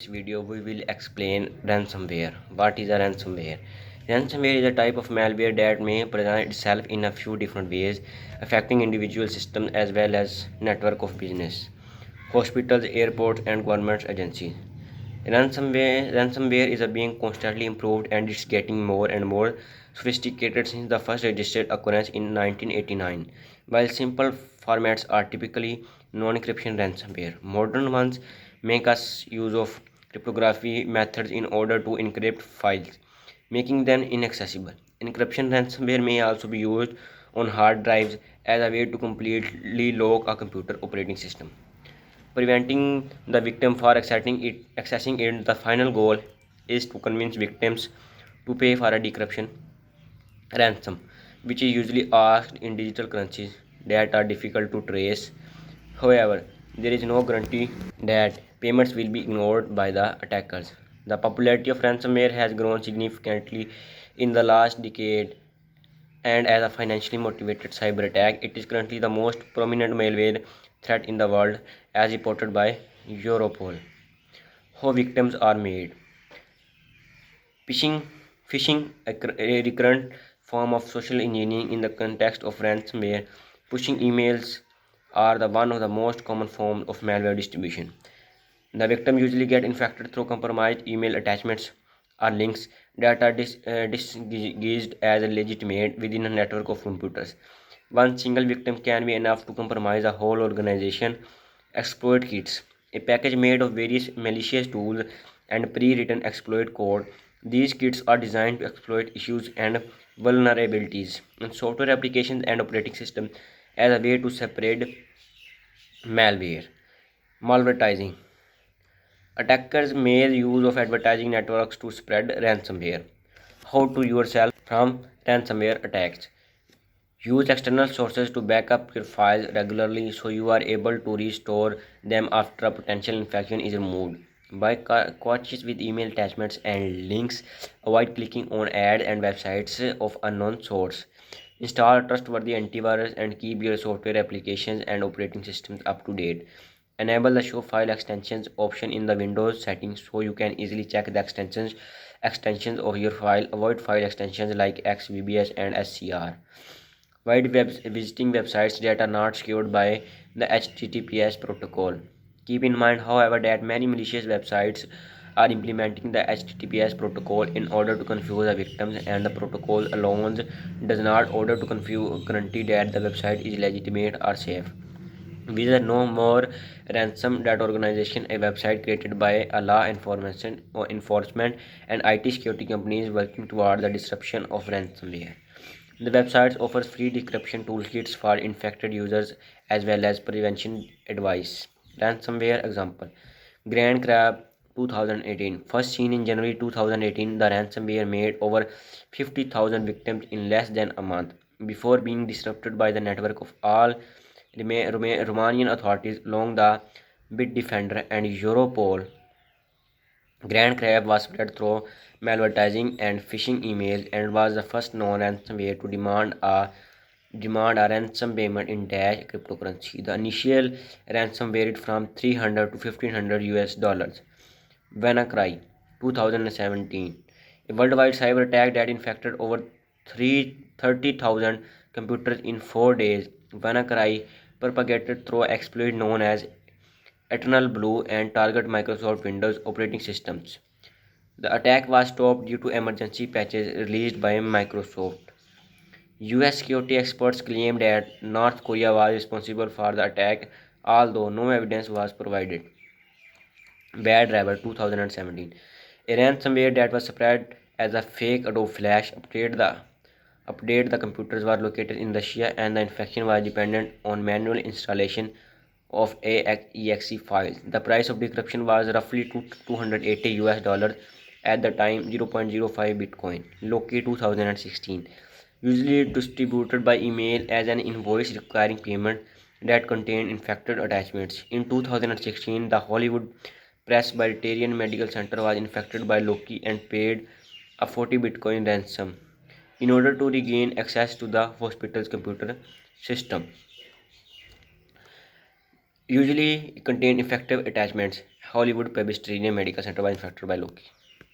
This video we will explain ransomware. What is a ransomware? Ransomware is a type of malware that may present itself in a few different ways, affecting individual systems as well as network of business, hospitals, airports, and government agencies. Ransomware is a being constantly improved and it's getting more and more sophisticated since the first registered occurrence in 1989. While simple formats are typically non-encryption ransomware, modern ones make us use of cryptography methods in order to encrypt files, making them inaccessible. Encryption ransomware may also be used on hard drives as a way to completely lock a computer operating system, preventing the victim for accessing it. The final goal is to convince victims to pay for a decryption ransom, which is usually asked in digital currencies that are difficult to trace. However, there is no guarantee that payments will be ignored by the attackers. The popularity of ransomware has grown significantly in the last decade, and as a financially motivated cyber attack, it is currently the most prominent malware threat in the world, as reported by Europol. How victims are made. Phishing, phishing, a recurrent form of social engineering in the context of ransomware. Pushing emails are the one of the most common forms of malware distribution. The victim usually get infected through compromised email attachments or links that are disguised as legitimate within a network of computers. One single victim can be enough to compromise a whole organization. Exploit kits, a package made of various malicious tools and pre-written exploit code. These kits are designed to exploit issues and vulnerabilities in software applications and operating systems as a way to separate malware. Malvertising. Attackers make use of advertising networks to spread ransomware. How to yourself from ransomware attacks. Use external sources to back up your files regularly so you are able to restore them after a potential infection is removed. Buy cautious with email attachments and links. Avoid clicking on ads and websites of unknown source. Install trustworthy antivirus and keep your software applications and operating systems up to date. Enable the show file extensions option in the Windows settings so you can easily check the extensions of your file. Avoid file extensions like XVBS and SCR. Avoid visiting websites that are not secured by the HTTPS protocol. Keep in mind, however, that many malicious websites are implementing the HTTPS protocol in order to confuse the victims, and the protocol alone does not order to guarantee that the website is legitimate or safe. Visit No More Ransom that organization, a website created by a law enforcement and IT security companies working toward the disruption of ransomware. The website offers free decryption toolkits for infected users as well as prevention advice. Ransomware example: Grand Crab 2018. First seen in January 2018, the ransomware made over 50,000 victims in less than a month before being disrupted by the network of all Romanian authorities along the Bitdefender and Europol. Grand Crab was spread through malvertising and phishing emails and was the first known ransomware to demand a ransom payment in Dash cryptocurrency. The initial ransom varied from 300 to 1500 US dollars. WannaCry 2017, a worldwide cyber attack that infected over 30,000 computers in 4 days. WannaCry propagated through exploit known as Eternal Blue and target Microsoft Windows operating systems. The attack was stopped due to emergency patches released by Microsoft. US security experts claimed that North Korea was responsible for the attack, although no evidence was provided. Bad Driver 2017, a ransomware that was spread as a fake Adobe Flash update. The computers were located in Russia and the infection was dependent on manual installation of exe files. The price of decryption was roughly 280 US dollars at the time, 0.05 Bitcoin. Loki 2016, usually distributed by email as an invoice requiring payment that contained infected attachments. In 2016, the Hollywood Presbyterian Medical Center was infected by Loki and paid a 40 Bitcoin ransom in order to regain access to the hospital's computer system. Usually contain effective attachments. Hollywood Presbyterian Medical Center was infected by Loki.